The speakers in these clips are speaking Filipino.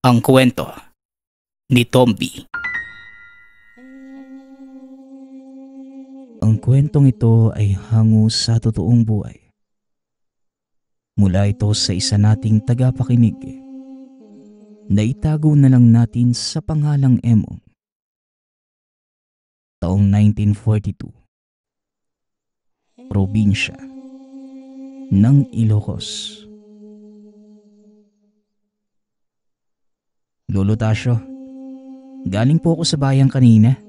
Ang kwento ni Tomby. Ang kwentong ito ay hango sa totoong buhay. Mula ito sa isa nating tagapakinig na itago na lang natin sa pangalang Emong. Taong 1942. Probinsya ng Ilocos. Lolo Tasyo, galing po ako sa bayan kanina.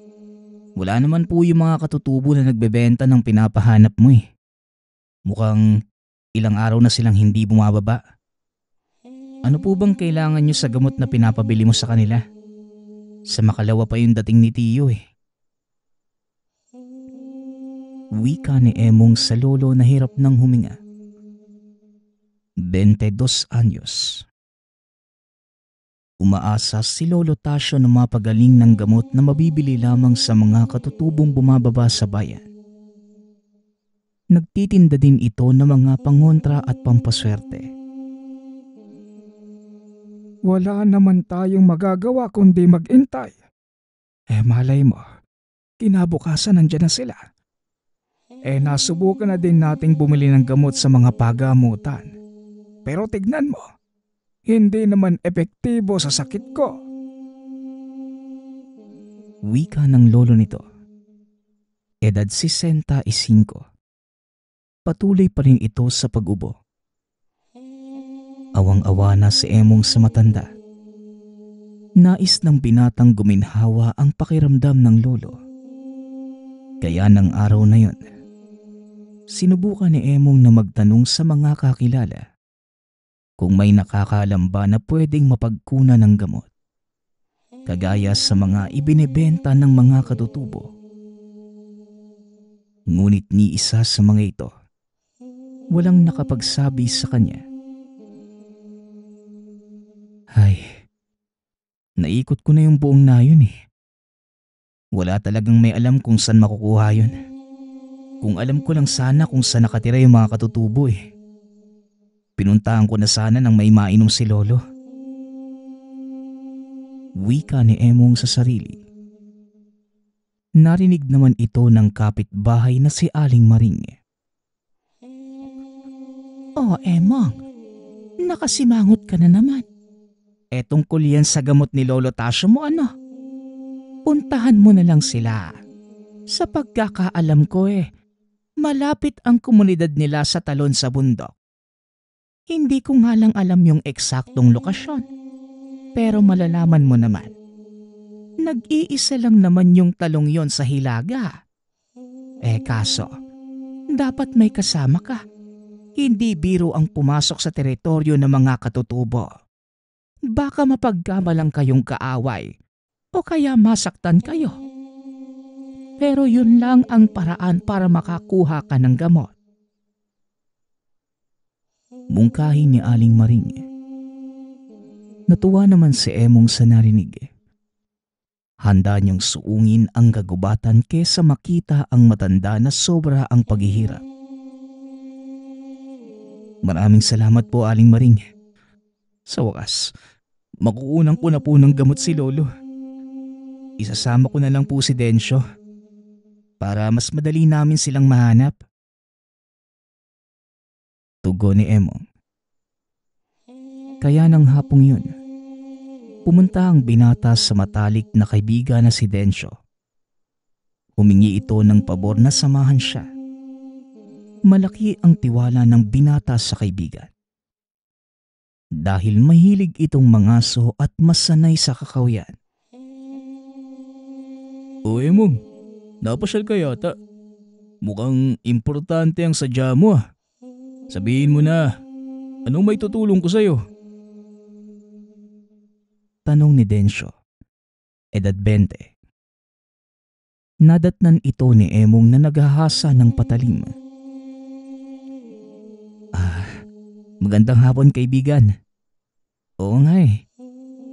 Wala naman po yung mga katutubo na nagbebenta ng pinapahanap mo eh. Mukhang ilang araw na silang hindi bumababa. Ano po bang kailangan nyo sa gamot na pinapabili mo sa kanila? Sa makalawa pa yung dating ni Tiyo eh. Wika ni Emong sa lolo na hirap ng huminga. 22 anyos. Umaasa si Lolo Tasyo na mapagaling ng gamot na mabibili lamang sa mga katutubong bumababa sa bayan. Nagtitinda din ito ng mga pangontra at pampaswerte. Wala naman tayong magagawa kundi mag-intay. Malay mo, kinabukasan nandiyan na sila. Nasubukan na din nating bumili ng gamot sa mga pagamutan. Pero tignan mo, hindi naman epektibo sa sakit ko. Wika ng lolo nito. Edad 65. Patuloy pa rin ito sa pag-ubo. Awang-awa na si Emong sa matanda. Nais ng binatang guminhawa ang pakiramdam ng lolo. Kaya ng araw na yon, sinubukan ni Emong na magtanong sa mga kakilala kung may nakakaalam ba na pwedeng mapagkunan ng gamot, kagaya sa mga ibinebenta ng mga katutubo. Ngunit ni isa sa mga ito, walang nakapagsabi sa kanya. Ay, naikot ko na yung buong nayon eh. Wala talagang may alam kung saan makukuha yun. Kung alam ko lang sana kung saan nakatira yung mga katutubo eh. Pinuntahan ko na sana nang may mainom si lolo. Wika ni Emong sa sarili. Narinig naman ito ng kapitbahay na si Aling Maring. Oh, Emong, nakasimangot ka na naman. Tungkol yan sa gamot ni Lolo Tasyo mo ano? Puntahan mo na lang sila. Sa pagkakaalam ko malapit ang komunidad nila sa talon sa bundok. Hindi ko nga lang alam yung eksaktong lokasyon. Pero malalaman mo naman. Nag-iisa lang naman yung talong yon sa Hilaga. Kaso, dapat may kasama ka. Hindi biro ang pumasok sa teritoryo ng mga katutubo. Baka mapagkamalang kayong kaaway o kaya masaktan kayo. Pero yun lang ang paraan para makakuha ka ng gamot. Mungkahi ni Aling Maring. Natuwa naman si Emong sa narinig. Handa niyang suungin ang kagubatan kesa makita ang matanda na sobra ang paghihirap. Maraming salamat po, Aling Maring. Sa wakas, makukunan ko na po ng gamot si Lolo. Isasama ko na lang po si Densyo para mas madali namin silang mahanap. Tugon ni Emong. Kaya ng hapong yun, pumunta ang binata sa matalik na kaibigan na si Densyo. Humingi ito ng pabor na samahan siya. Malaki ang tiwala ng binata sa kaibigan. Dahil mahilig itong mangaso at masanay sa kakawayan. O Emong, napasyal ka yata. Mukhang importante ang sadya mo ah. Sabihin mo na, anong may tutulong ko sa'yo? Tanong ni Densyo, edad 20. Nadatnan ito ni Emong na naghahasa ng patalim. Magandang hapon kaibigan. Oo nga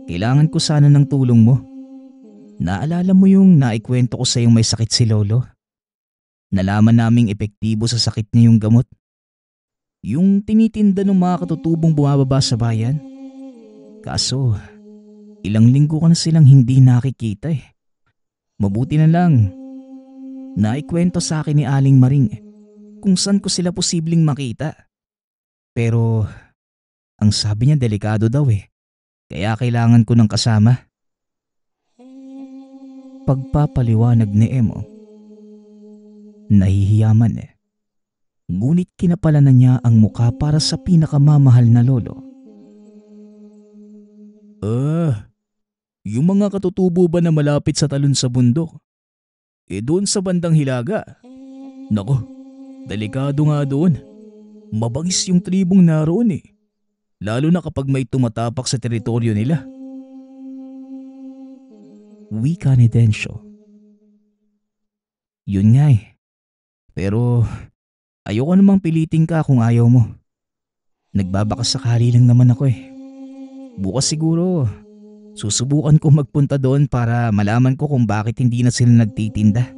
kailangan ko sana ng tulong mo. Naalala mo yung naikwento ko sa yung may sakit si Lolo? Nalaman naming epektibo sa sakit niya yung gamot. Yung tinitinda ng mga katutubong bumababa sa bayan. Kaso, Ilang linggo ka na silang hindi nakikita eh. Mabuti na lang. Naikwento sa akin ni Aling Maring kung saan ko sila posibleng makita. Pero ang sabi niya delikado daw eh. Kaya kailangan ko ng kasama. Pagpapaliwanag ni Emo. Nahihiyaman eh. Ngunit kinapalanan niya ang muka para sa pinakamamahal na lolo. Yung mga katutubo ba na malapit sa talon sa bundok? Doon sa bandang Hilaga. Nako, delikado nga doon. Mabangis yung tribong naroon eh. Lalo na kapag may tumatapak sa teritoryo nila. Wika ni Densyo. Yun nga eh. Pero ayoko namang pilitin ka kung ayaw mo. Nagbabakasakali lang naman ako eh. Bukas siguro susubukan ko magpunta doon para malaman ko kung bakit hindi na sila nagtitinda.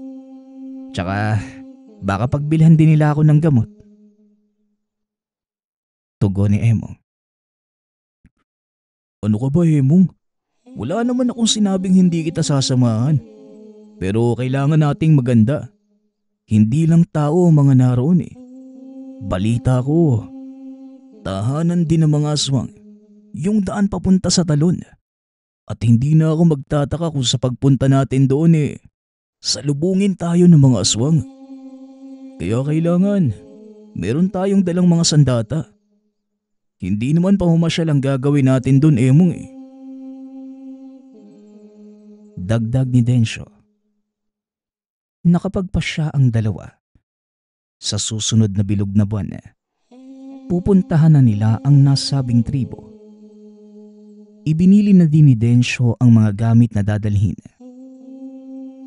Tsaka baka pagbilhan din nila ako ng gamot. Tugon ni Emong. Ano ka ba, Emong? Wala naman akong sinabing hindi kita sasamahan. Pero kailangan nating maganda. Hindi lang tao ang mga naroon eh. Balita ko, tahanan din ng mga aswang yung daan papunta sa talon. At hindi na ako magtataka kung sa pagpunta natin doon eh, salubungin tayo ng mga aswang. Kaya kailangan, meron tayong dalang mga sandata. Hindi naman pamamasyal ang gagawin natin doon, Emong eh. Dagdag ni Densyo. Nakapagpasya ang dalawa. Sa susunod na bilog na buwan, pupuntahan na nila ang nasabing tribo. Ibinili na din ni Densyo ang mga gamit na dadalhin.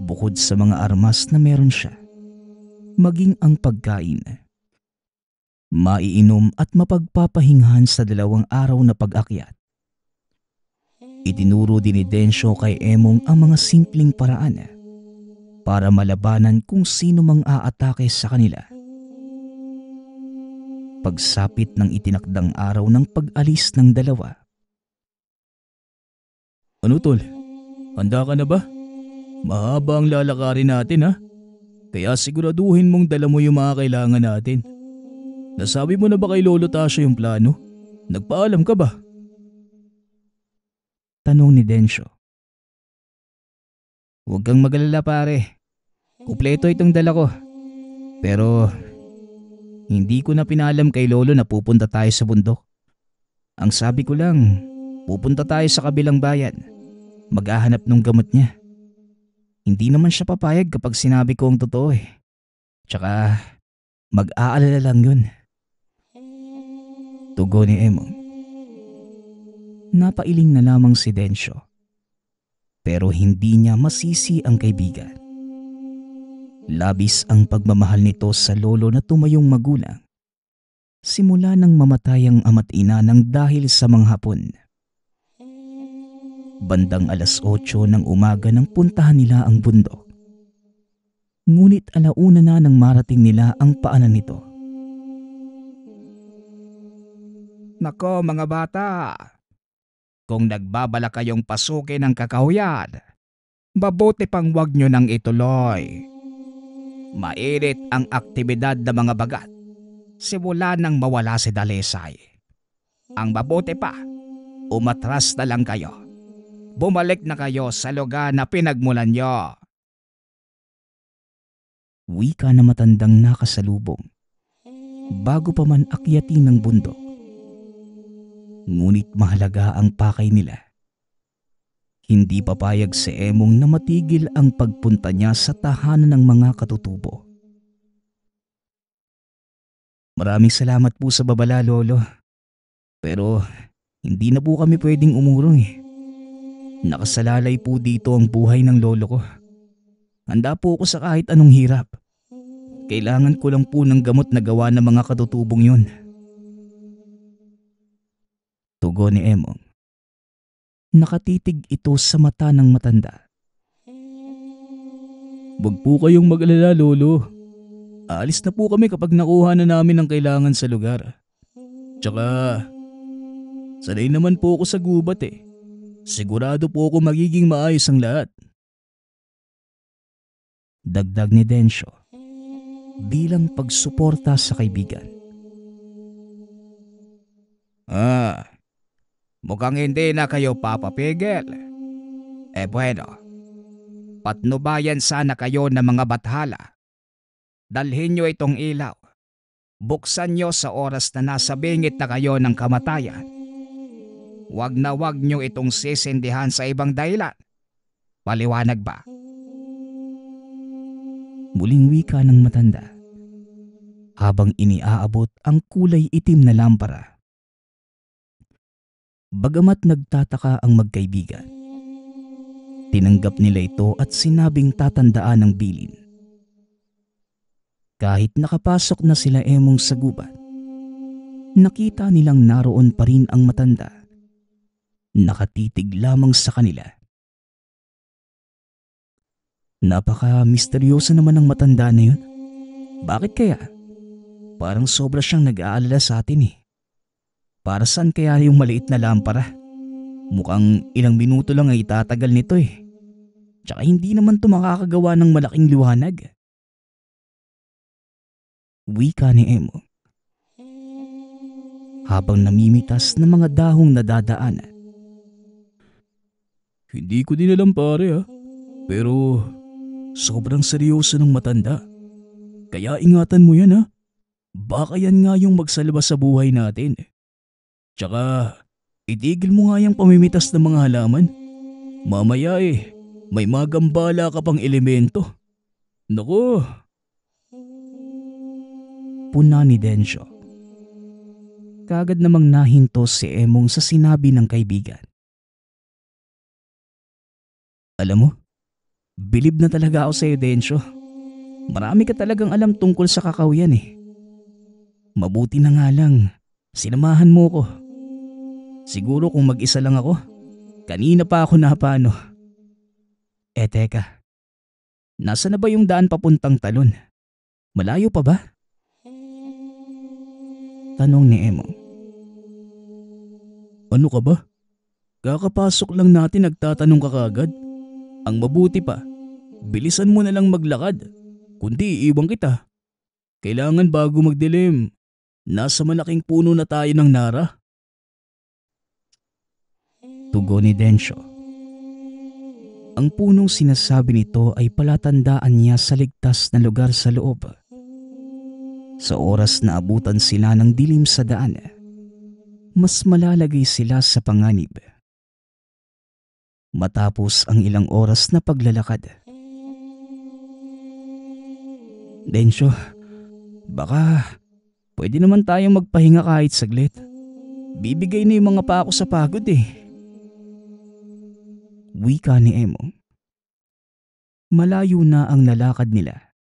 Bukod sa mga armas na meron siya, maging ang pagkain. Maiinom at mapagpapahinghan sa 2 araw na pag-akyat. Itinuro din ni Densyo kay Emong ang mga simpleng paraan para malabanan kung sino mang aatake sa kanila. Pagsapit ng itinakdang araw ng pag-alis ng dalawa. Ano tol? Handa ka na ba? Mahaba ang lalakarin natin ha? Kaya siguraduhin mong dala mo yung mga kailangan natin. Nasabi mo na ba kay Lolo Tasyo yung plano? Nagpaalam ka ba? Tanong ni Densyo. Huwag kang mag-alala pare. Kumpleto itong dala ko. Pero hindi ko na pinalam kay Lolo na pupunta tayo sa bundok. Ang sabi ko lang, pupunta tayo sa kabilang bayan. Maghahanap ng gamot niya. Hindi naman siya papayag kapag sinabi ko ang totoo eh. Tsaka mag-aalala lang yun. Tugon ni Emong. Napailing na lamang si Densyo. Pero hindi niya masisi ang kaibigan. Labis ang pagmamahal nito sa lolo na tumayong magulang. Simula nang mamatay ang ama't ina nang dahil sa mga Hapon. Bandang 8:00 ng umaga nang puntahan nila ang bundok. Ngunit 1:00 na nang marating nila ang paanan nito. Nako mga bata, kung nagbabala kayong pasukin ang kakahuyan, mabuti pang wag nyo nang ituloy. Mainit ang aktibidad ng mga bagat simula nang mawala si Dalisay. Ang mabuti pa, umatras na lang kayo. Bumalik na kayo sa lugar na pinagmulan nyo. Wika na matandang nakasalubong bago pa man akyatin ng bundok. Ngunit mahalaga ang pakay nila. Hindi papayag si Emong na matigil ang pagpunta niya sa tahanan ng mga katutubo. Maraming salamat po sa babala, Lolo. Pero hindi na po kami pwedeng umurong eh. Nakasalalay po dito ang buhay ng lolo ko. Handa po ako sa kahit anong hirap. Kailangan ko lang po ng gamot na gawa ng mga katutubong yun. Tugon ni Emong. Nakatitig ito sa mata ng matanda. Wag po kayong mag-alala, Lolo. Aalis na po kami kapag nakuha na namin ang kailangan sa lugar. Tsaka, sanay naman po ako sa gubat eh. Sigurado po ako magiging maayos ang lahat. Dagdag ni Densyo bilang pagsuporta sa kaibigan. Mukhang hindi na kayo papapigil. Bueno, patnubayan sana kayo ng mga bathala. Dalhin nyo itong ilaw. Buksan nyo sa oras na nasa bingit na kayo ng kamatayan. Wag na wag nyo itong sisindihan sa ibang dahilan. Paliwanag ba? Muling wika ng matanda habang iniaabot ang kulay itim na lampara. Bagamat nagtataka ang magkaibigan, tinanggap nila ito at sinabing tatandaan ng bilin. Kahit nakapasok na sila Emong sa gubat, nakita nilang naroon pa rin ang matanda. Nakatitig lamang sa kanila. Napaka-misteryoso naman ang matanda na yun. Bakit kaya? Parang sobra siyang nag-aalala sa atin eh. Para saan kaya yung maliit na lampara? Mukhang ilang minuto lang ay itatagal nito eh. Tsaka hindi naman ito makakagawa ng malaking liwanag. Wika ni Emo habang namimitas ng mga dahong nadadaanan. Hindi ko din alam pare pero sobrang seryoso ng matanda. Kaya ingatan mo yan ha. Baka yan nga yung magsalba sa buhay natin. Tsaka itigil mo nga yung pamimitas ng mga halaman. Mamaya may magambala ka pang elemento. Naku. Puna ni Densyo. Kaagad namang nahinto si Emong sa sinabi ng kaibigan. Alam mo, bilib na talaga ako sa iyo, Densyo. Marami ka talagang alam tungkol sa kakahuyan eh. Mabuti na nga lang, sinamahan mo ko. Siguro kung mag-isa lang ako, kanina pa ako napano. Teka, nasa na ba yung daan papuntang Talon? Malayo pa ba? Tanong ni Emo. Ano ka ba? Kakapasok lang natin nagtatanong ka kaagad. Ang mabuti pa, bilisan mo na lang maglakad. Kundi iiwan kita. Kailangan bago magdilim, nasa malaking puno na tayo ng Nara. Tugon ni Densyo. Ang punong sinasabi nito ay palatandaan niya sa ligtas na lugar sa loob. Sa oras na abutan sila ng dilim sa daan, mas malalagay sila sa panganib. Matapos ang ilang oras na paglalakad. Densyo, baka pwede naman tayong magpahinga kahit saglit. Bibigay na yung mga pako sa pagod eh. Wika ni Emo. Malayo na ang lalakad nila.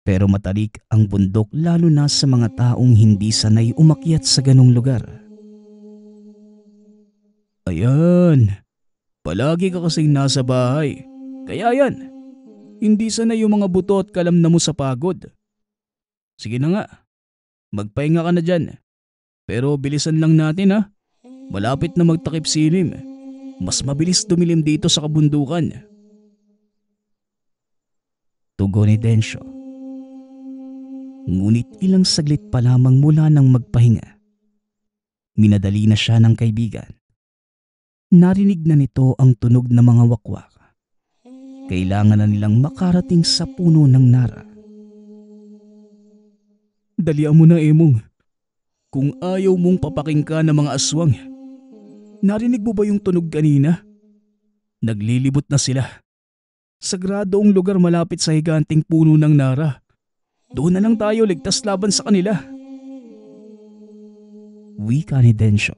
Pero matarik ang bundok lalo na sa mga taong hindi sanay umakyat sa ganong lugar. Ayan, palagi ka kasing nasa bahay. Kaya yan, hindi sanay yung mga buto at kalamna mo sa pagod. Sige na nga, magpahinga ka na dyan. Pero bilisan lang natin ha. Malapit na magtakip silim. Mas mabilis dumilim dito sa kabundukan. Tugon ni Densyo. Ngunit ilang saglit pa lamang mula nang magpahinga. Minadali na siya ng kaibigan. Narinig na nito ang tunog ng mga wakwak. Kailangan na nilang makarating sa puno ng Nara. Dalian mo na, Emong. Kung ayaw mong papakinggan ng mga aswang, narinig mo ba yung tunog kanina? Naglilibot na sila. Sagrado ang lugar malapit sa higanting puno ng Nara. Doon na lang tayo ligtas laban sa kanila. Wika ni Densyo.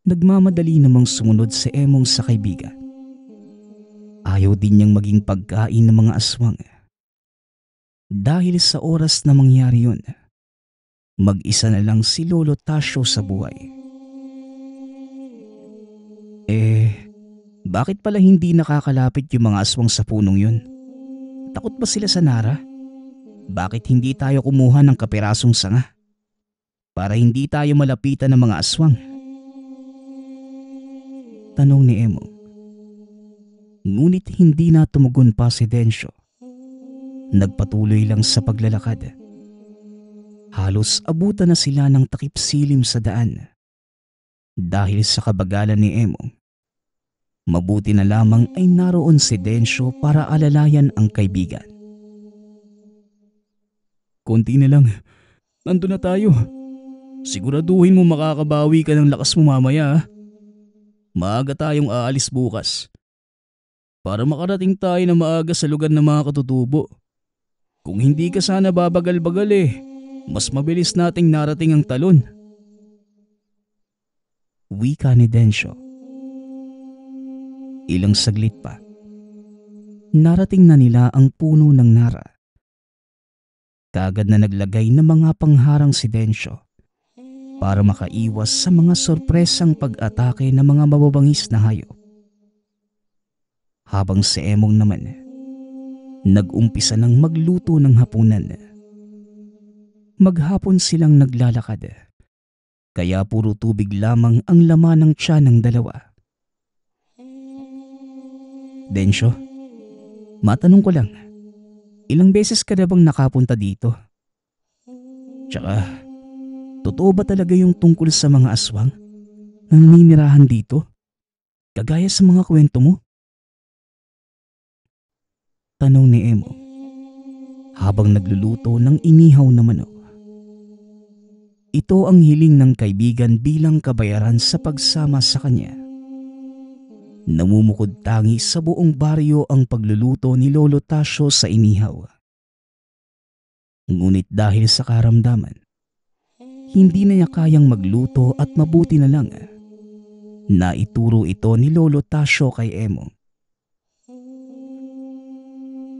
Nagmamadali namang sumunod si Emong sa kaibigan. Ayaw din niyang maging pagkain ng mga aswang. Dahil sa oras na mangyari yun, mag-isa na lang si Lolo Tasyo sa buhay. Bakit pala hindi nakakalapit yung mga aswang sa punong yun? Takot ba sila sa Nara? Bakit hindi tayo kumuha ng kapirasong sanga? Para hindi tayo malapitan ng mga aswang. Tanong ni Emong. Ngunit hindi na tumugon pa si Densyo. Nagpatuloy lang sa paglalakad. Halos abutan na sila ng takip silim sa daan. Dahil sa kabagalan ni Emong, mabuti na lamang ay naroon si Densyo para alalayan ang kaibigan. Konti na lang. Nandun na tayo. Siguraduhin mo makakabawi ka ng lakas mo mamaya. Maaga tayong aalis bukas. Para makarating tayo na maaga sa lugar ng mga katutubo. Kung hindi ka sana babagal-bagal mas mabilis nating narating ang talon. Wika ni Densyo. Ilang saglit pa. Narating na nila ang puno ng nara. Kaagad na naglagay ng mga pangharang si Densyo para makaiwas sa mga sorpresang pag-atake ng mga mababangis na hayop. Habang si Emong naman, nag-umpisa ng magluto ng hapunan. Maghapon silang naglalakad, kaya puro tubig lamang ang laman ng tiyan ng dalawa. Densyo, matanong ko lang, ilang beses ka na bang nakapunta dito? Tsaka, totoo ba talaga yung tungkol sa mga aswang na naninirahan dito? Kagaya sa mga kwento mo? Tanong ni Emo habang nagluluto ng inihaw na manok. Ito ang hiling ng kaibigan bilang kabayaran sa pagsama sa kanya. Namumukod tangi sa buong baryo ang pagluluto ni Lolo Tasyo sa inihaw. Ngunit dahil sa karamdaman, hindi na niya kayang magluto at mabuti na lang naituro ito ni Lolo Tasyo kay Emo.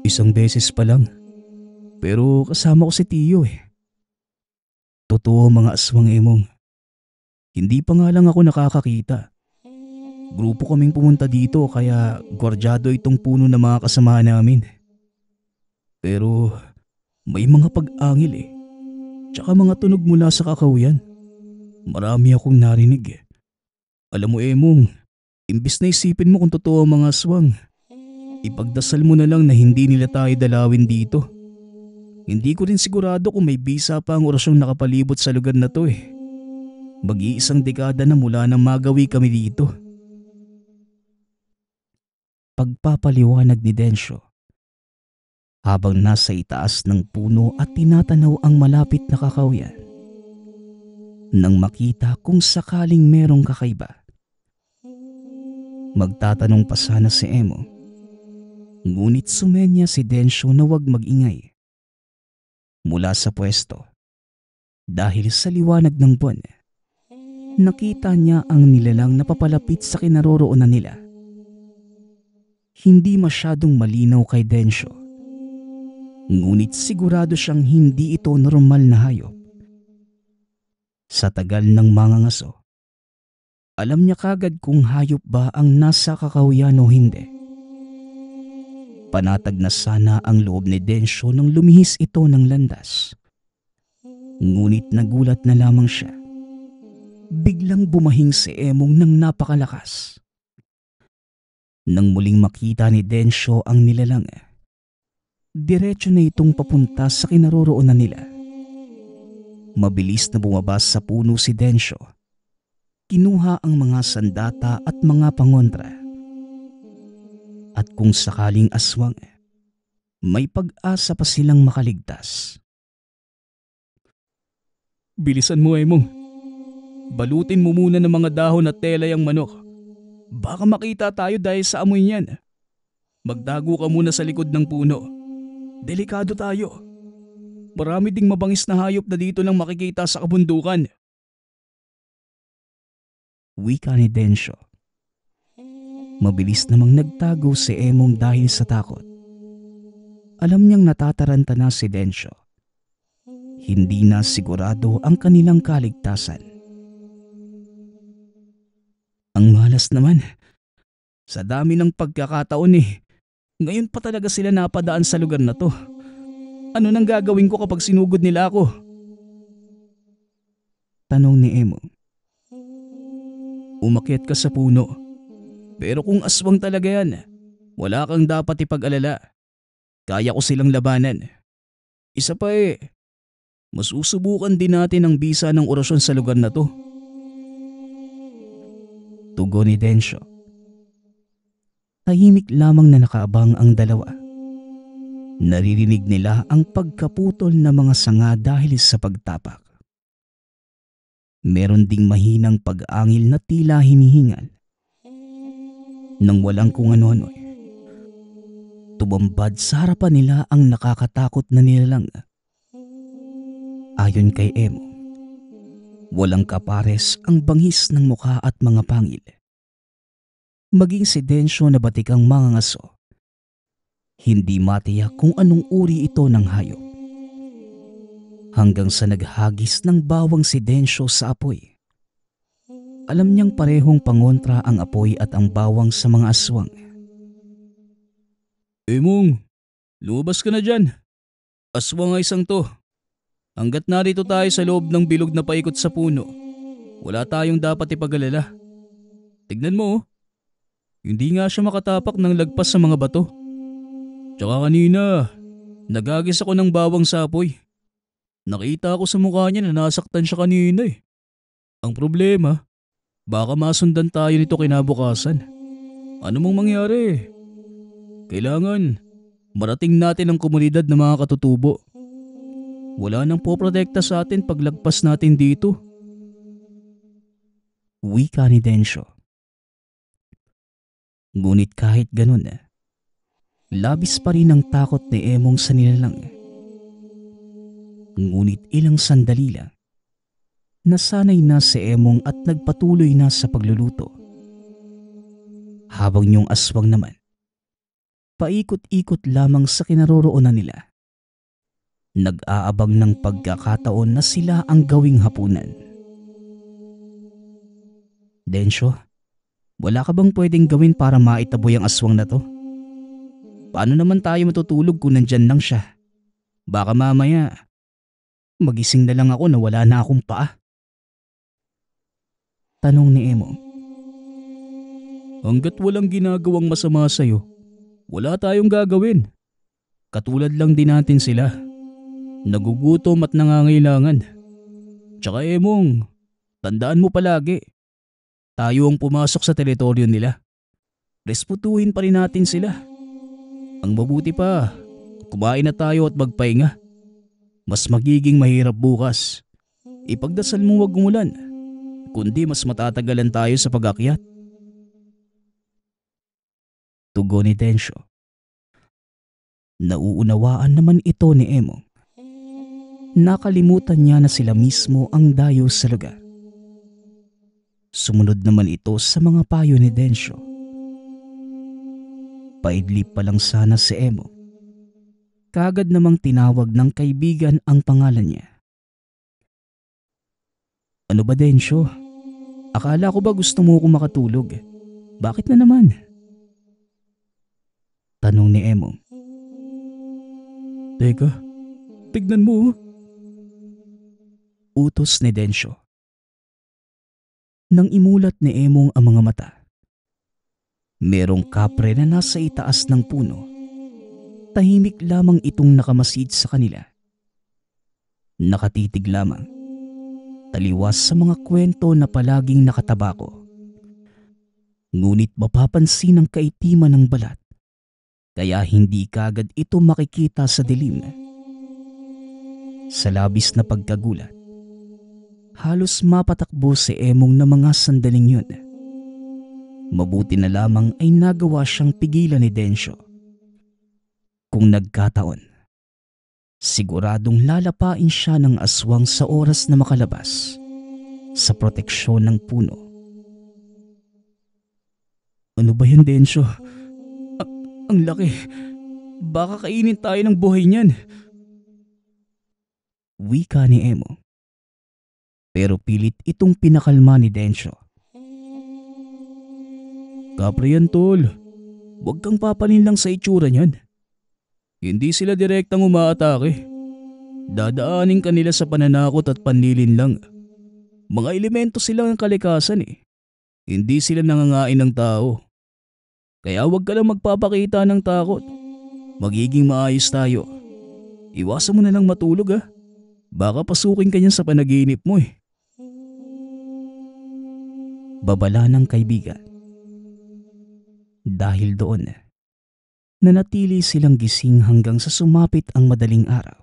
Isang beses pa lang, pero kasama ko si Tiyo Totoo mga aswang, Emong. Hindi pa nga lang ako nakakakita. Grupo kaming pumunta dito kaya gwardyado itong puno ng mga kasama namin. Pero may mga pag-angil tsaka mga tunog mula sa kakahuyan. Marami akong narinig Alam mo, Emong, imbis na isipin mo kung totoo ang mga aswang, ipagdasal mo na lang na hindi nila tayo dalawin dito. Hindi ko rin sigurado kung may bisa pa ang orasyong nakapalibot sa lugar na to Mag-iisang dekada na mula nang magawi kami dito. Pagpapaliwanag ni Densyo habang nasa itaas ng puno at tinatanaw ang malapit na kakahuyan. Nang makita kung sakaling merong kakaiba, magtatanong pa sana si Emo. Ngunit sumenya si Densyo na huwag mag-ingay. Mula sa pwesto, dahil sa liwanag ng buwan, nakita niya ang nilalang na papalapit sa kinaroroonan nila. Hindi masyadong malinaw kay Densyo, ngunit sigurado siyang hindi ito normal na hayop. Sa tagal ng mga ngaso, alam niya kagad kung hayop ba ang nasa kakahuyan o hindi. Panatag na sana ang loob ni Densyo nang lumihis ito ng landas. Ngunit nagulat na lamang siya. Biglang bumahing si Emong ng napakalakas. Nang muling makita ni Densyo ang nilalang, diretso na itong papunta sa kinaroroonan nila. Mabilis na bumaba sa puno si Densyo. Kinuha ang mga sandata at mga pangontra. At kung sakaling aswang, may pag-asa pa silang makaligtas. Bilisan mo, Emong. Balutin mo muna ng mga dahon at tela yung manok. Baka makita tayo dahil sa amoy niyan. Magdago ka muna sa likod ng puno. Delikado tayo. Marami ding mabangis na hayop na dito lang makikita sa kabundukan. Wika ni Densyo. Mabilis namang nagtago si Emong dahil sa takot. Alam niyang natataranta na si Densyo. Hindi na sigurado ang kanilang kaligtasan. Ang malas naman. Sa dami ng pagkakataon ngayon pa talaga sila napadaan sa lugar na to. Ano nang gagawin ko kapag sinugod nila ako? Tanong ni Emong. Umakyat ka sa puno. Pero kung aswang talaga yan, wala kang dapat ipag-alala. Kaya ko silang labanan. Isa pa masusubukan din natin ang bisa ng orasyon sa lugar na to. Tugon ni Densyo. Tahimik lamang na nakaabang ang dalawa. Naririnig nila ang pagkaputol ng mga sanga dahil sa pagtapak. Meron ding mahinang pag-angil na tila hinihingal. Nang walang kung ano-ano, tumambad sa harapan nila ang nakakatakot na nilalang. Ayon kay Emo, walang kapares ang bangis ng mukha at mga pangil. Maging si Densyo na batikang mangangaso, hindi matiyak kung anong uri ito ng hayop. Hanggang sa naghagis ng bawang si Densyo sa apoy. Alam niyang parehong pangontra ang apoy at ang bawang sa mga aswang. Emong, lumabas ka na dyan. Aswang ay isang to. Hanggat narito tayo sa loob ng bilog na paikot sa puno, wala tayong dapat ipag-alala. Tignan mo, hindi nga siya makatapak ng lagpas sa mga bato. Tsaka kanina, nagagis ako ng bawang sa apoy. Nakita ko sa mukha niya na nasaktan siya kanina Ang problema, baka masundan tayo nito kinabukasan. Ano mong mangyari? Kailangan marating natin ang komunidad ng mga katutubo. Wala nang poprotekta sa atin paglagpas natin dito. Wika ni Densyo. Ngunit kahit ganun, labis pa rin ang takot ni Emong sa nilalang. Ngunit ilang sandali lang, nasanay na si Emong at nagpatuloy na sa pagluluto. Habang yung aswang naman, paikot-ikot lamang sa kinaroroonan nila. Nag-aabang ng pagkakataon na sila ang gawing hapunan. Densyo, wala ka bang pwedeng gawin para maitaboy ang aswang na to? Paano naman tayo matutulog kung nandyan lang siya? Baka mamaya, magising na lang ako na wala na akong paa. Tanong ni Emo. Hanggat walang ginagawang masama sa'yo, wala tayong gagawin. Katulad lang din natin sila. Nagugutom at nangangailangan. Tsaka Emong, tandaan mo palagi, tayo ang pumasok sa teritoryo nila. Respetuhin pa rin natin sila. Ang mabuti pa, kumain na tayo at magpahinga. Mas magiging mahirap bukas. Ipagdasal mo wag umulan, kundi mas matatagalan tayo sa pag-akyat. Tugon ni Densyo. Nauunawaan naman ito ni Emo. Nakalimutan niya na sila mismo ang dayo sa lugar. Sumunod naman ito sa mga payo ni Densyo. Paidlip pa lang sana si Emo. Kaagad namang tinawag ng kaibigan ang pangalan niya. Ano ba Densyo? Akala ko ba gusto mo akong makatulog? Bakit na naman? Tanong ni Emo. Teka, tignan mo. Utos ni Densyo. Nang imulat ni Emong ang mga mata, merong kapre na nasa itaas ng puno. Tahimik lamang itong nakamasid sa kanila. Nakatitig lamang, taliwas sa mga kwento na palaging nakatabako. Ngunit mapapansin ang kaitiman ng balat, kaya hindi kagad ito makikita sa dilim. Sa labis na pagkagulat, halos mapatakbo si Emong na mga sandaling yun. Mabuti na lamang ay nagawa siyang pigilan ni Densyo. Kung nagkataon, siguradong lalapain siya ng aswang sa oras na makalabas sa proteksyon ng puno. Ano ba yan, Densyo? Ang laki. Baka kainin tayo ng buhay niyan. Wika ni Emo. Pero pilit itong pinakalma ni Densyo. Kapre yan tol, huwag kang papalinlang sa itsura niyan. Hindi sila direktang umaatake. Dadaanin ka nila sa pananakot at panlilin lang. Mga elemento sila ng kalikasan Hindi sila nangangain ng tao. Kaya huwag ka lang magpapakita ng takot. Magiging maayos tayo. Iwasan mo na lang matulog ha. Baka pasukin ka niyan sa panaginip mo eh. Babala ng kaibigan. Dahil doon, nanatili silang gising hanggang sa sumapit ang madaling araw.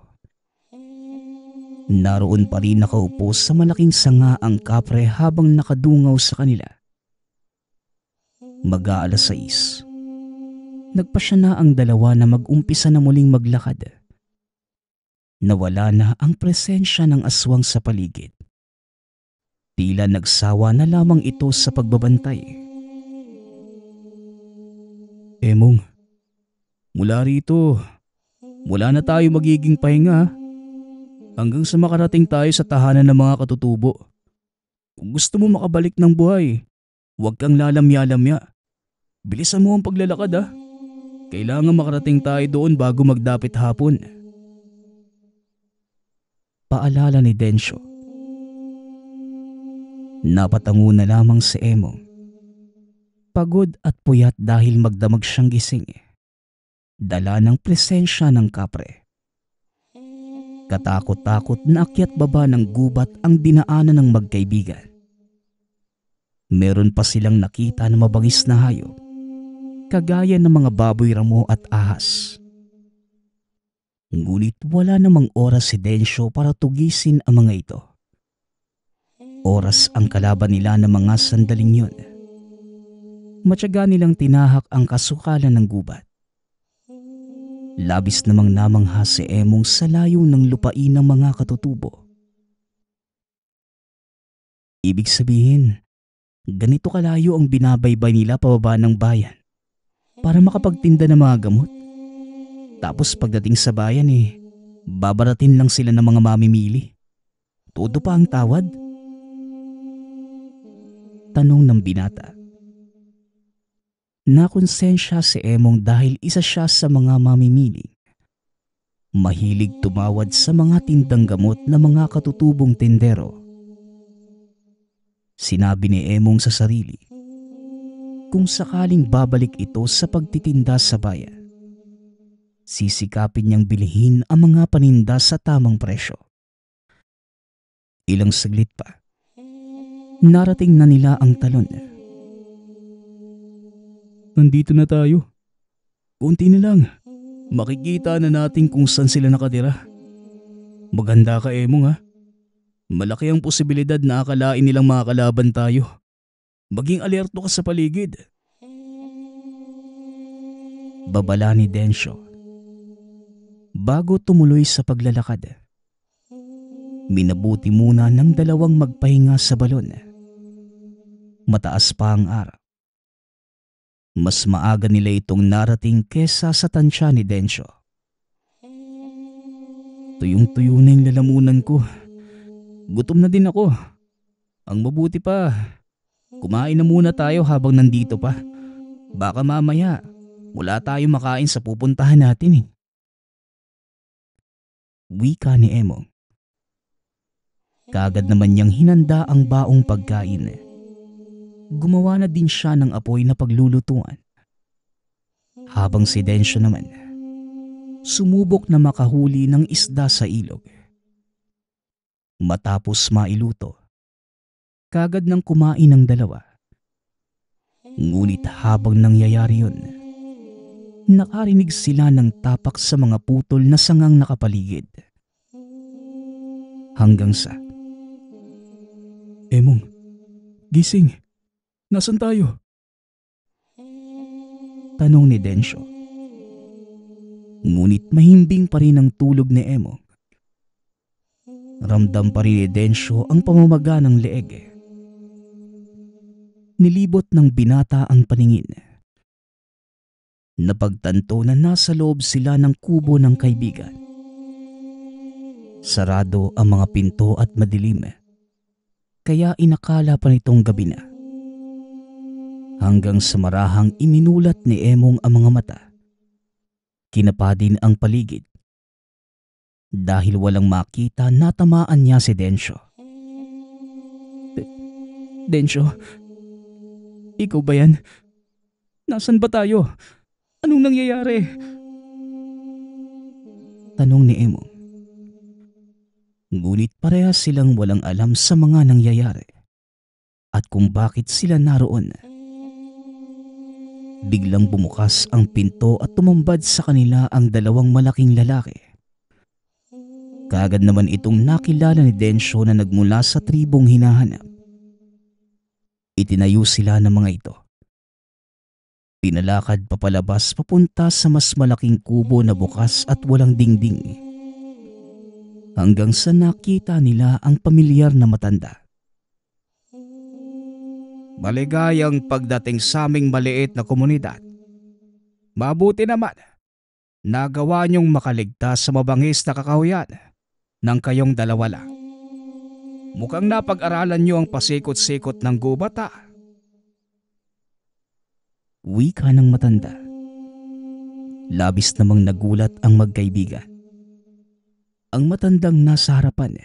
Naroon pa rin nakaupo sa malaking sanga ang kapre habang nakadungaw sa kanila. Mag-aalas 6. Nagpasya na ang dalawa na mag-umpisa na muling maglakad. Nawala na ang presensya ng aswang sa paligid. Tila nagsawa na lamang ito sa pagbabantay. Emong, mula rito, wala na tayo magiging pahinga hanggang sa makarating tayo sa tahanan ng mga katutubo. Kung gusto mo makabalik ng buhay, huwag kang lalamya-lamya. Bilisan mo ang paglalakad ha. Kailangan makarating tayo doon bago magdapit hapon. Paalala ni Densyo. Napatango na lamang si Emong. Pagod at puyat dahil magdamag siyang gising. Dala ng presensya ng kapre. Katakot-takot na akyat baba ng gubat ang dinaanan ng magkaibigan. Meron pa silang nakita na mabangis na hayop, kagaya ng mga baboy ramo at ahas. Ngunit wala namang oras si Densyo para tugisin ang mga ito. Oras ang kalaban nila ng mga sandaling yun. Matyaga nilang tinahak ang kasukalan ng gubat. Labis namang namangha si Emong sa layo ng lupain ng mga katutubo. Ibig sabihin, ganito kalayo ang binabaybay nila pababa ng bayan para makapagtinda ng mga gamot. Tapos pagdating sa bayan babaratin lang sila ng mga mamimili. Todo pa ang tawad? Tanong ng binata. Nakonsensya si Emong dahil isa siya sa mga mamimili. Mahilig tumawad sa mga tindang gamot na mga katutubong tindero. Sinabi ni Emong sa sarili, kung sakaling babalik ito sa pagtitinda sa bayan, sisikapin niyang bilhin ang mga paninda sa tamang presyo. Ilang saglit pa, narating na nila ang talon. Nandito na tayo. Kunti na lang. Makikita na natin kung saan sila nakatira. Maganda ka, Emong ha. Malaki ang posibilidad na akalain nilang makakalaban tayo. Maging alerto ka sa paligid. Babala ni Densyo. Bago tumuloy sa paglalakad, minabuti muna ng dalawang magpahinga sa balon. Mataas pa ang araw. Mas maaga nila itong narating kesa sa tansya ni Densyo. Tuyong-tuyo na yung lalamunan ko. Gutom na din ako. Ang mabuti pa, kumain na muna tayo habang nandito pa. Baka mamaya, wala tayo makain sa pupuntahan natin Wika ni Emong. Kaagad naman niyang hinanda ang baong pagkain. Gumawa na din siya ng apoy na paglulutuan. Habang si Densyo naman, sumubok na makahuli ng isda sa ilog. Matapos mailuto, kaagad nang kumain ng dalawa. Ngunit habang nangyayari yun, nakarinig sila ng tapak sa mga putol na sangang nakapaligid. Hanggang sa, Emong, gising. Nasaan tayo? Tanong ni Densyo. Ngunit mahimbing pa rin ang tulog ni Emong. Ramdam pa rin ni Densyo ang pamamaga ng leeg. Nilibot ng binata ang paningin. Napagtanto na nasa loob sila ng kubo ng kaibigan. Sarado ang mga pinto at madilim, kaya inakala pa nitong gabi na. Hanggang sa marahang iminulat ni Emong ang mga mata. Kinapa din ang paligid. Dahil walang makita, natamaan niya si Densyo. Densyo, ikaw ba yan? Nasaan ba tayo? Anong nangyayari? Tanong ni Emong. Ngunit parehas silang walang alam sa mga nangyayari at kung bakit sila naroon. Biglang bumukas ang pinto at tumambad sa kanila ang dalawang malaking lalaki. Kaagad naman itong nakilala ni Densyo na nagmula sa tribong hinahanap. Itinayo sila ng mga ito. Pinalakad papalabas papunta sa mas malaking kubo na bukas at walang dingding. Hanggang sa nakita nila ang pamilyar na matanda. Maligayang pagdating sa aming maliit na komunidad. Mabuti naman, nagawa niyong makaligtas sa mabangis na kakahuyan ng kayong dalawa lang. Mukhang napag-aralan niyo ang pasikot-sikot ng gubat. Wika ng matanda. Labis namang nagulat ang magkaibigan. Ang matandang nasa harapan,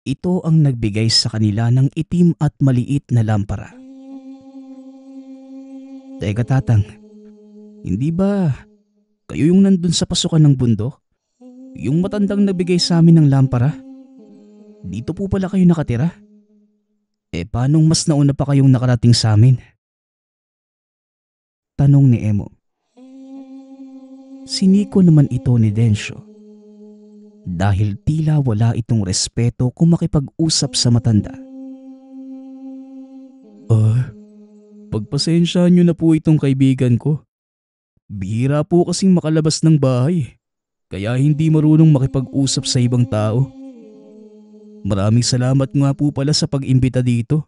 ito ang nagbigay sa kanila ng itim at maliit na lampara. Teka tatang, hindi ba kayo yung nandun sa pasukan ng bundok? Yung matandang nagbigay sa amin ng lampara? Dito po pala kayo nakatira? Paanong mas nauna pa kayong nakarating sa amin? Tanong ni Emo. Siniko naman ito ni Densyo. Dahil tila wala itong respeto kung makipag-usap sa matanda. Pagpasensyahan niyo na po itong kaibigan ko. Bihira po kasing makalabas ng bahay, kaya hindi marunong makipag-usap sa ibang tao. Maraming salamat nga po pala sa pag-imbita dito.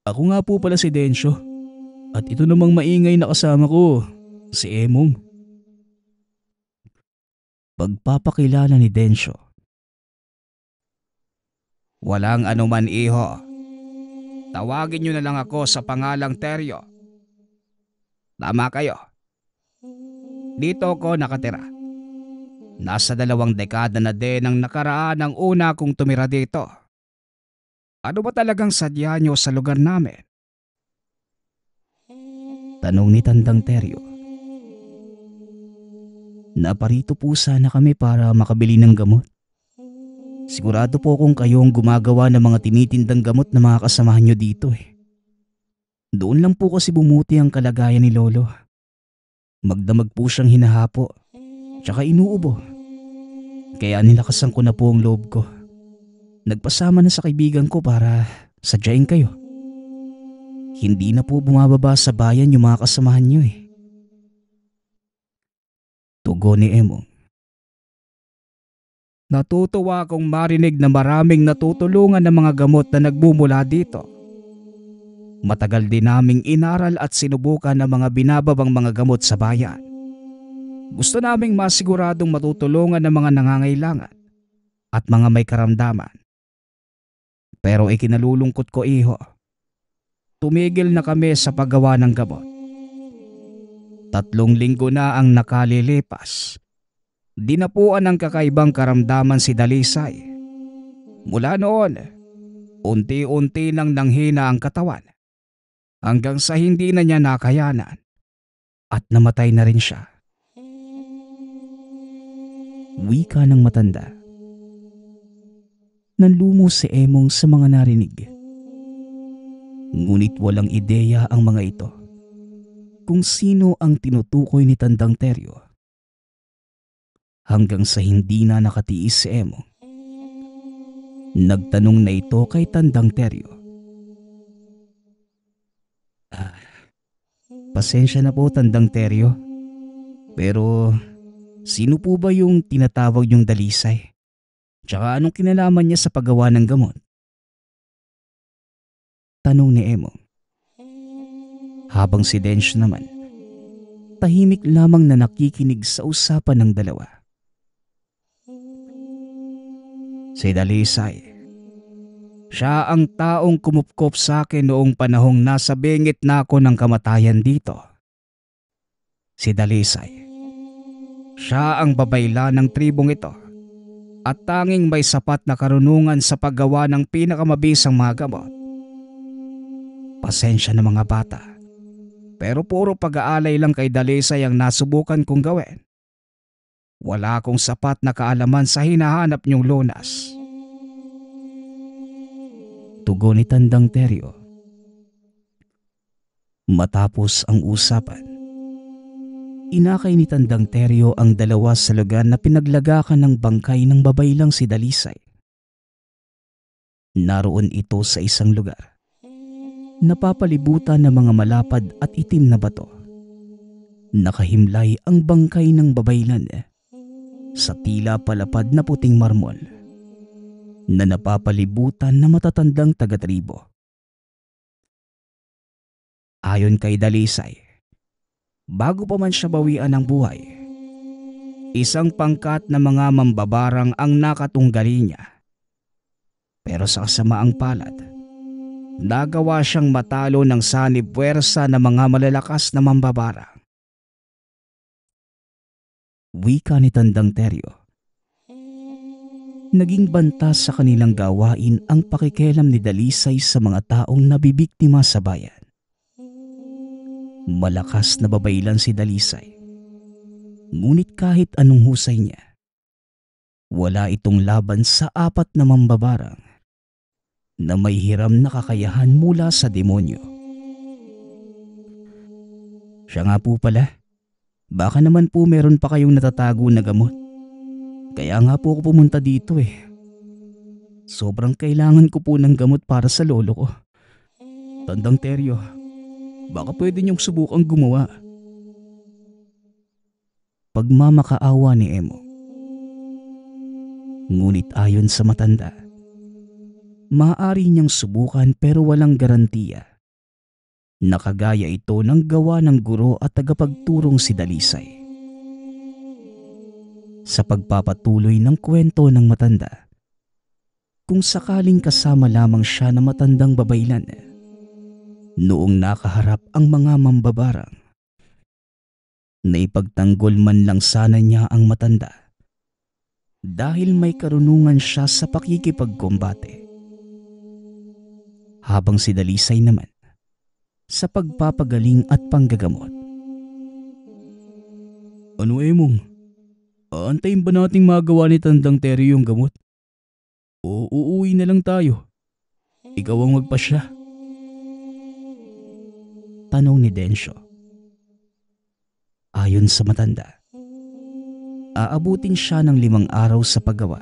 Ako nga po pala si Densyo, at ito namang maingay na kasama ko, si Emong. Pagpapakilala ni Densyo. Walang anuman iho. Tawagin niyo na lang ako sa pangalang Teryo. Tama kayo. Dito ako nakatira. Nasa 2 dekada na din ang nakaraan ang una kong tumira dito. Ano ba talagang sadya niyo sa lugar namin? Tanong ni Tandang Teryo. Naparito po sana kami para makabili ng gamot. Sigurado po kung kayo ang gumagawa ng mga tinitindang gamot na mga kasamahan nyo dito Doon lang po kasi bumuti ang kalagayan ni Lolo. Magdamag po siyang hinahapo, tsaka inuubo. Kaya nilakasan ko na po ang loob ko. Nagpasama na sa kaibigan ko para sadyain kayo. Hindi na po bumababa sa bayan yung mga kasamahan nyo Tugon ni Emong. Natutuwa akong marinig na maraming natutulungan ng mga gamot na nagbumula dito. Matagal din naming inaral at sinubukan ang mga binababang mga gamot sa bayan. Gusto naming masiguradong matutulungan ng mga nangangailangan at mga may karamdaman. Pero ikinalulungkot ko tumigil na kami sa paggawa ng gamot. 3 linggo na ang nakalilipas. Dinapuan ng kakaibang karamdaman si Dalisay. Mula noon, unti-unti nang nanghina ang katawan hanggang sa hindi na niya nakayanan at namatay na rin siya. Wika ng matanda. Nanlumo si Emong sa mga narinig. Ngunit walang ideya ang mga ito kung sino ang tinutukoy ni Tandang Teryo. Hanggang sa hindi na nakatiis si Emong. Nagtanong na ito kay Tandang Teryo. Pasensya na po Tandang Teryo. Pero sino po ba yung tinatawag yung Dalisay? Tsaka anong kinalaman niya sa paggawa ng gamot? Tanong ni Emong. Habang si Densyo naman, tahimik lamang na nakikinig sa usapan ng dalawa. Si Dalisay. Siya ang taong kumupkop sa akin noong panahong nasa bingit na ako ng kamatayan dito. Si Dalisay. Siya ang babayla ng tribong ito at tanging may sapat na karunungan sa paggawa ng pinakamabisang mga gamot. Pasensya na mga bata, Pero puro pag-aalay lang kay Dalisay ang nasubukan kong gawin. Wala akong sapat na kaalaman sa hinahanap niyong lunas. Tugon ni Tandang Teryo. Matapos ang usapan, inakay ni Tandang Teryo ang dalawa sa lugar na pinaglagakan ng bangkay ng babaylang si Dalisay. Naroon ito sa isang lugar, napapalibutan ng mga malapad at itim na bato. Nakahimlay ang bangkay ng babaylan sa tila palapad na puting marmol na napapalibutan na matatandang taga-tribo. Ayon kay Dalisay, bago pa man siya bawian ng buhay, isang pangkat na mga mambabarang ang nakatunggali niya. Pero sa kasamaang palad, nagawa siyang matalo ng sanib puwersa ng mga malalakas na mambabarang. Wika ni Tandang Teryo. Naging banta sa kanilang gawain ang pakikialam ni Dalisay sa mga taong nabibiktima sa bayan. Malakas na babaylan si Dalisay, ngunit kahit anong husay niya, wala itong laban sa apat na mambabarang na may hiram na kakayahan mula sa demonyo. Siya nga po pala, baka naman po meron pa kayong natatago na gamot. Kaya nga po ako pumunta dito Sobrang kailangan ko po ng gamot para sa lolo ko. Tandang Teryo, baka pwede niyong subukang gumawa. Pagmamakaawa ni Emo. Ngunit ayon sa matanda, maaari niyang subukan pero walang garantiya. Nakagaya ito ng gawa ng guro at tagapagturong si Dalisay. Sa pagpapatuloy ng kwento ng matanda, kung sakaling kasama lamang siya na matandang babaylan, noong nakaharap ang mga mambabarang, naipagtanggol man lang sana niya ang matanda dahil may karunungan siya sa pakikipagkombate. Habang si Dalisay naman sa pagpapagaling at panggagamot. Ano Emong? Aantayin ba nating magawa ni Tandang Teryo yung gamot? O uuwi na lang tayo? Ikaw ang magpasya. Tanong ni Densyo. Ayon sa matanda, aabutin siya ng 5 araw sa paggawa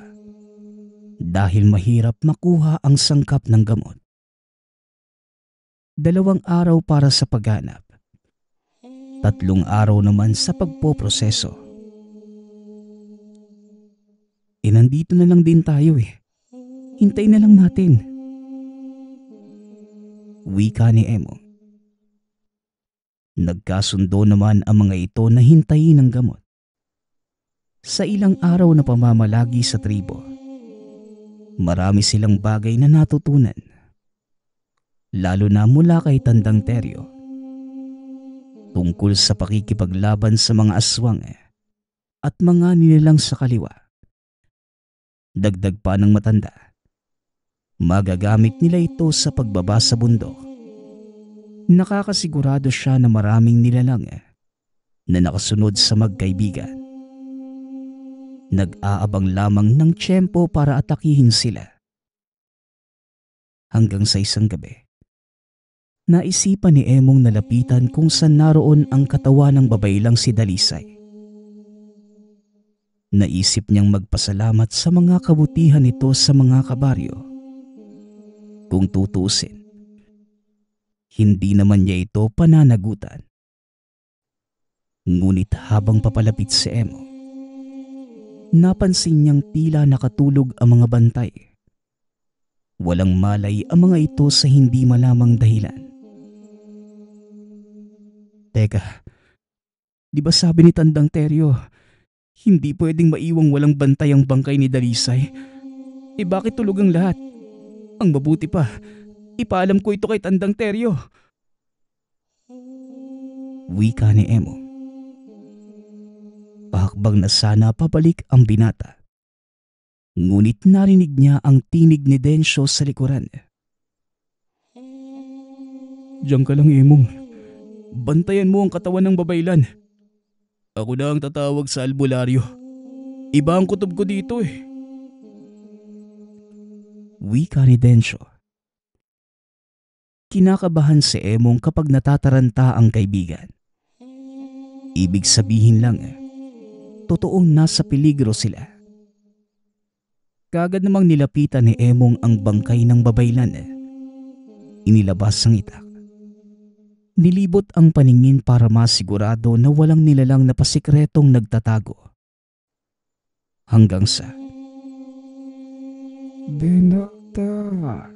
dahil mahirap makuha ang sangkap ng gamot. 2 araw para sa paghanap, 3 araw naman sa pagpoproseso. Nandito na lang din tayo Hintayin na lang natin. Wika ni Emo. Nagkasundo naman ang mga ito na hintayin ang gamot. Sa ilang araw na pamamalagi sa tribo, marami silang bagay na natutunan. Lalo na mula kay Tandang Teryo, tungkol sa pakikipaglaban sa mga aswang at mga nilalang sa kaliwa. Dagdag pa ng matanda, magagamit nila ito sa pagbaba sa bundok. Nakakasigurado siya na maraming nilalang na nakasunod sa magkaibigan. Nag-aabang lamang ng tiyempo para atakihin sila. Hanggang sa isang gabi, naisipan ni Emong na lapitan kung saan naroon ang katawan ng babaylang si Dalisay. Naisip niyang magpasalamat sa mga kabutihan nito sa mga kabaryo. Kung tutusin, hindi naman niya ito pananagutan. Ngunit habang papalapit si Emo, napansin niyang tila nakatulog ang mga bantay. Walang malay ang mga ito sa hindi malamang dahilan. Teka, di ba sabi ni Tandang Teryo, hindi pwedeng maiwang walang bantay ang bangkay ni Dalisay? Bakit tulog ang lahat? Ang mabuti pa, ipaalam ko ito kay Tandang Teryo. Wika ni Emo. Pahakbang na sana pabalik ang binata. Ngunit narinig niya ang tinig ni Densyo sa likuran. Diyan ka lang, Emong. Bantayan mo ang katawan ng babaylan. Ako na ang tatawag sa albularyo. Iba ang kutob ko dito eh. Wika ni Densyo. Kinakabahan si Emong kapag natataranta ang kaibigan. Ibig sabihin lang, totoong nasa peligro sila. Kaagad namang nilapitan ni Emong ang bangkay ng babaylan. Inilabas ang itak. Nilibot ang paningin para masigurado na walang nilalang na pasikretong nagtatago. Hanggang sa Binata,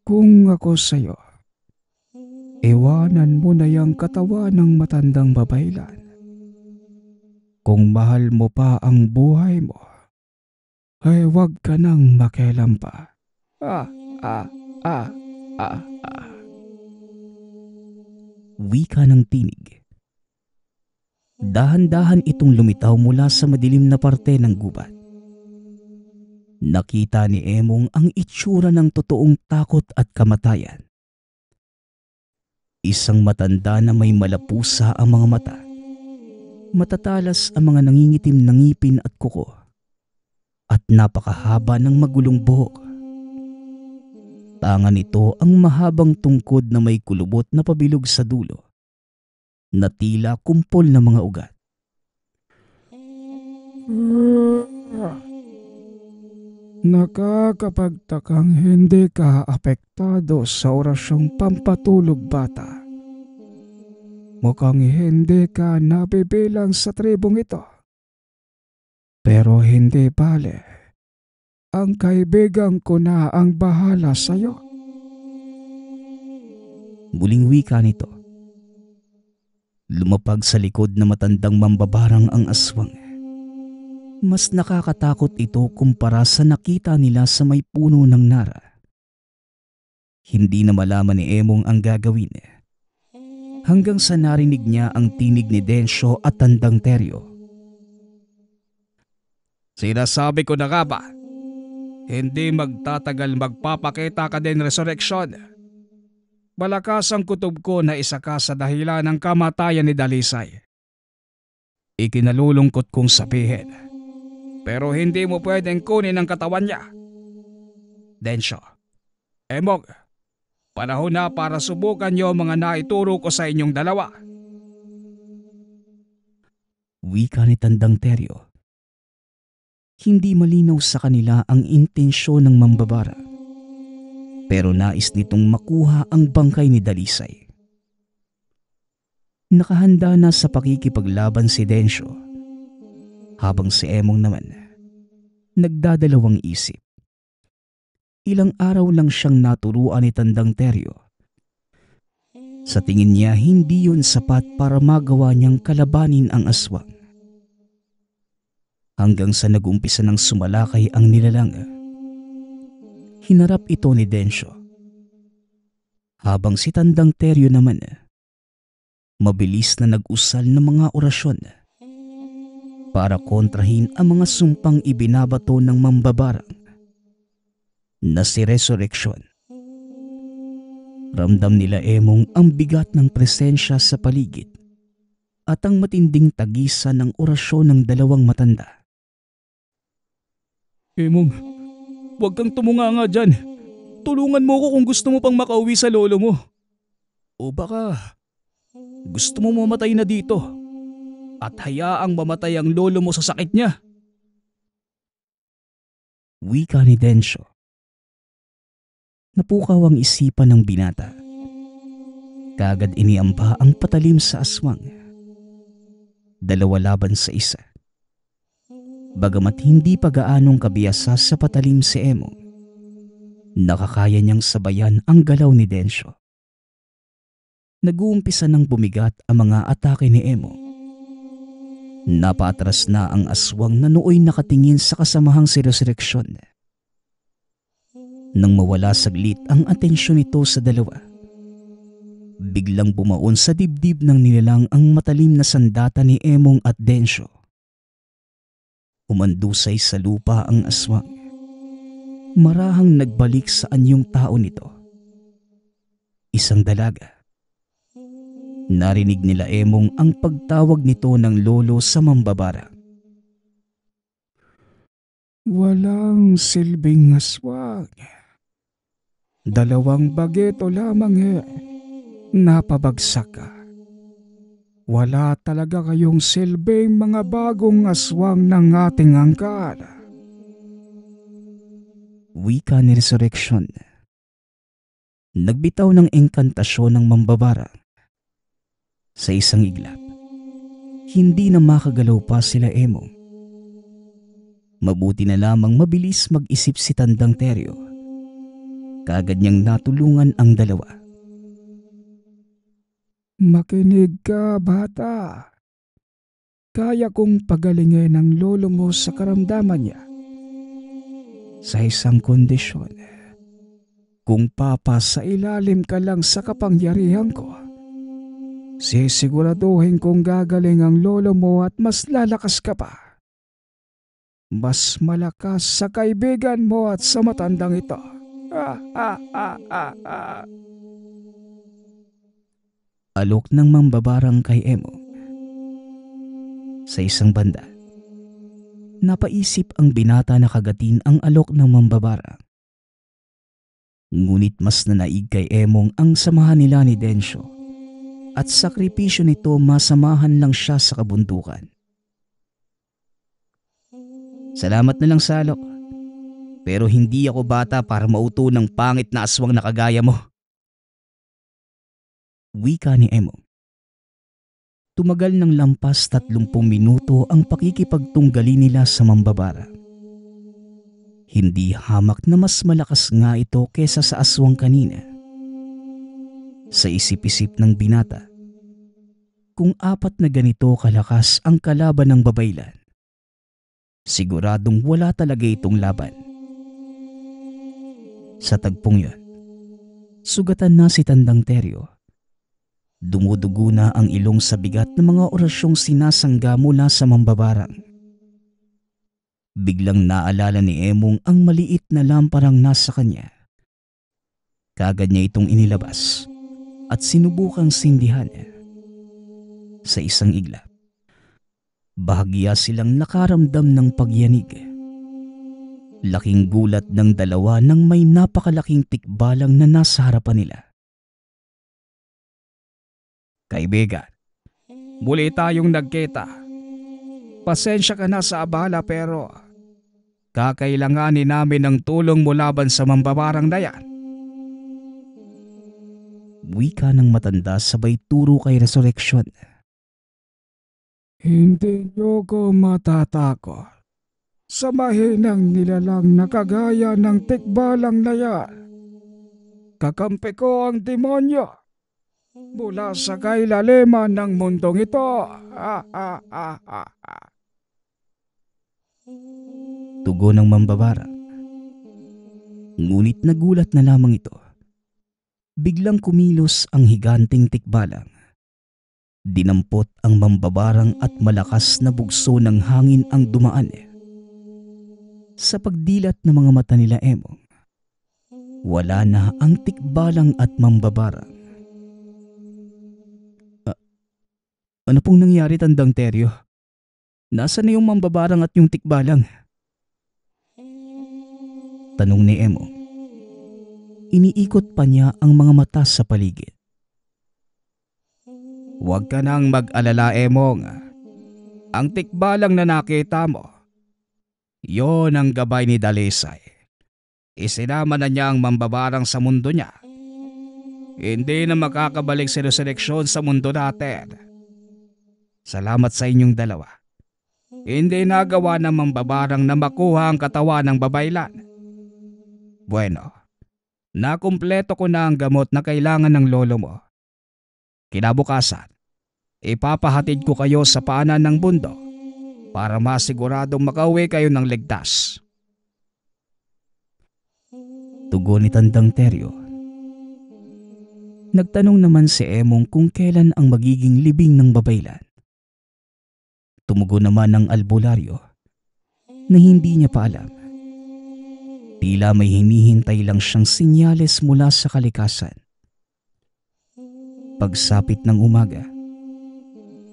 kung ako sa'yo, iwanan mo na yung katawan ng matandang babaylan. Kung mahal mo pa ang buhay mo, ay huwag ka nang makialam pa. Wika ng tinig. Dahan-dahan itong lumitaw mula sa madilim na parte ng gubat. Nakita ni Emong ang itsura ng totoong takot at kamatayan. Isang matanda na may malapusa ang mga mata. Matatalas ang mga nangingitim na ngipin at kuko. At napakahaba ng magulong buhok. Tanga nito ang mahabang tungkod na may kulubot na pabilog sa dulo, na tila kumpol na mga ugat. Nakakapagtakang hindi ka apektado sa orasyong pampatulog, bata. Mukhang hindi ka nabibilang sa tribong ito. Pero hindi bale. Ang kaibigan ko na ang bahala sa'yo. Muling wika nito. Lumapag sa likod na matandang mambabarang ang aswang. Mas nakakatakot ito kumpara sa nakita nila sa may puno ng nara. Hindi na malaman ni Emong ang gagawin. Hanggang sa narinig niya ang tinig ni Densyo at Tandang Teryo. Sinasabi ko na nga ba? Hindi magtatagal magpapakita ka din resurreksyon. Malakas ang kutob ko na isa ka sa dahilan ng kamatayan ni Dalisay. Ikinalulungkot kong sabihin, pero hindi mo pwedeng kunin ang katawan niya. Densyo, Emong, panahon na para subukan niyo mga naituro ko sa inyong dalawa. Wika ni Tandang Teryo. Hindi malinaw sa kanila ang intensyon ng mambabara. Pero nais nitong makuha ang bangkay ni Dalisay. Nakahanda na sa pakikipaglaban si Densyo. Habang si Emong naman, nagdadalawang isip. Ilang araw lang siyang naturuan ni Tandang Teryo. Sa tingin niya hindi yun sapat para magawa niyang kalabanin ang aswang. Hanggang sa nag-umpisa ng sumalakay ang nilalang. Hinarap ito ni Densyo. Habang si Tandang Teryo naman, mabilis na nag-usal ng mga orasyon para kontrahin ang mga sumpang ibinabato ng mambabarang na si Resurreksyon. Ramdam nila Emong ang bigat ng presensya sa paligid at ang matinding tagisan ng orasyon ng dalawang matanda. Emong, huwag kang tumunganga dyan. Tulungan mo ko kung gusto mo pang makauwi sa lolo mo. O baka gusto mo mamatay na dito at hayaang mamatay ang lolo mo sa sakit niya. Wika ni Densyo. Napukaw ang isipan ng binata. Kaagad iniampa ang patalim sa aswang. 2 laban sa 1. Bagamat hindi pa gaanong kabiyasa sa patalim si Emong, nakakaya niyang sabayan ang galaw ni Densyo. Nag-uumpisa ng bumigat ang mga atake ni Emong. Napaatras na ang aswang na nooy nakatingin sa kasamahang si Resurreksyon. Nang mawala saglit ang atensyon nito sa dalawa, biglang bumaon sa dibdib ng nilalang ang matalim na sandata ni Emong at Densyo. Umandusay sa lupa ang aswang. Marahang nagbalik sa anyong tao nito. Isang dalaga. Narinig nila Emong ang pagtawag nito ng lolo sa mambabarang. Walang silbing aswang. 2 bagito lamang napabagsak ka. Wala talaga kayong silbing mga bagong aswang ng ating angkan. Wika ni Resurrection. Nagbitaw ng engkantasyon ng mambabarang. Sa isang iglap, hindi na makagalaw pa sila Emong. Mabuti na lamang mabilis mag-isip si Tandang Teryo. Kaagad niyang natulungan ang dalawa. Makinig ka, bata. Kaya kong pagalingin ang lolo mo sa karamdaman niya. Sa isang kondisyon. Kung sa ilalim ka lang sa kapangyarihan ko, sisiguraduhin kong gagaling ang lolo mo at mas lalakas ka pa. Mas malakas sa kaibigan mo at sa matandang ito. Alok ng mambabarang kay Emong. Sa isang banda, napaisip ang binata na kagatin ang alok ng mambabarang. Ngunit mas nanaig kay Emong ang samahan nila ni Densyo at sakripisyo nito masamahan lang siya sa kabundukan. Salamat na lang sa alok, pero hindi ako bata para mauto ng pangit na aswang na kagaya mo. Wika ni Emong. Tumagal ng lampas 30 minuto ang pakikipagtunggali nila sa mambabarang. Hindi hamak na mas malakas nga ito kesa sa aswang kanina. Sa isip-isip ng binata, kung 4 na ganito kalakas ang kalaban ng babaylan, siguradong wala talaga itong laban. Sa tagpong yun, sugatan na si Tandang Teryo. Dumudugo na ang ilong sa bigat ng mga orasyong sinasangga mula sa mambabarang. Biglang naalala ni Emong ang maliit na lamparang nasa kanya. Kaagad niya itong inilabas at sinubukang sindihan. Sa isang iglap, bahagya silang nakaramdam ng pagyanig. Laking gulat ng dalawa nang may napakalaking tikbalang na nasa harapan nila. Kaibigan, muli tayong nagkita. Pasensya ka na sa abala pero kakailanganin namin ng tulong mo laban sa mambabarang na yan. Wika ng matanda sabay turo kay Resurrection. Hindi niyo ko matatakot sa mahinang nilalang na kagaya ng tikbalang na yan. Kakampi ko ang demonyo mula sa kailaliman ng mundong ito. Tugon ng mambabarang. Ngunit nagulat na lamang ito. Biglang kumilos ang higanting tikbalang. Dinampot ang mambabarang at malakas na bugso ng hangin ang dumaan. Sa pagdilat ng mga mata nila Emong, wala na ang tikbalang at mambabarang. Ano pong nangyari, Tandang Teryo? Nasaan na yung mambabarang at yung tikbalang? Tanong ni Emong. Iniikot pa niya ang mga mata sa paligid. Huwag ka nang mag-alala, Emong. Ang tikbalang na nakita mo, yon ang gabay ni Dalisay. Isinama na niya ang mambabarang sa mundo niya. Hindi na makakabalik si Resurrection sa mundo natin. Salamat sa inyong dalawa. Hindi nagawa ng mambabarang na makuha ang katawan ng babaylan. Bueno, nakumpleto ko na ang gamot na kailangan ng lolo mo. Kinabukasan, ipapahatid ko kayo sa paanan ng bundok para masiguradong makauwi kayo ng ligtas. Tugon ni Tandang Teryo. Nagtanong naman si Emong kung kailan ang magiging libing ng babaylan. Tumugon naman ang albularyo na hindi niya pa alam. Tila may hinihintay lang siyang sinyales mula sa kalikasan. Pagsapit ng umaga,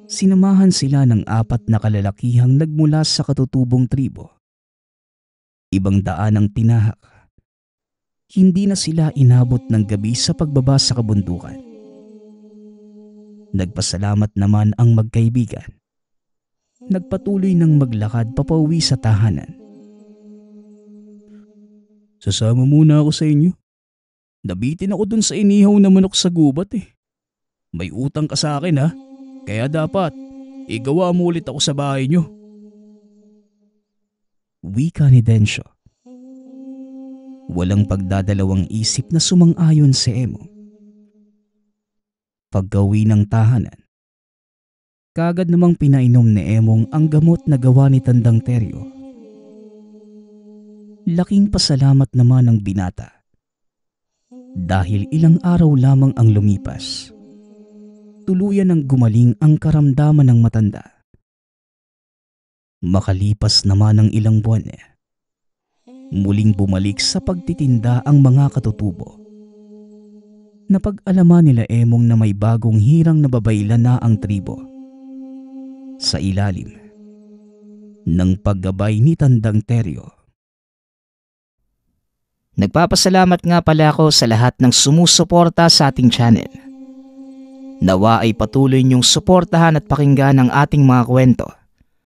sinamahan sila ng 4 na kalalakihang nagmula sa katutubong tribo. Ibang daan ang tinahak. Hindi na sila inabot ng gabi sa pagbaba sa kabundukan. Nagpasalamat naman ang magkaibigan. Nagpatuloy ng maglakad papauwi sa tahanan. Sasama muna ako sa inyo. Nabitin ako dun sa inihaw na manok sa gubat eh. May utang ka sa akin ha, kaya dapat igawa mo ulit ako sa bahay nyo. Wika ni Densyo. Walang pagdadalawang isip na sumang-ayon si Emong. Pagka-uwi ng tahanan, kagad namang pinainom ni Emong ang gamot na gawa ni Tandang Teryo. Laking pasalamat naman ang binata. Dahil ilang araw lamang ang lumipas, tuluyan ng gumaling ang karamdaman ng matanda. Makalipas naman ang ilang buwan, muling bumalik sa pagtitinda ang mga katutubo. Napag-alaman nila Emong na may bagong hirang nababaylan na ang tribo. Sa ilalim ng paggabay ni Tandang Teryo. Nagpapasalamat nga pala ako sa lahat ng sumusuporta sa ating channel. Nawa ay patuloy niyong suportahan at pakinggan ang ating mga kwento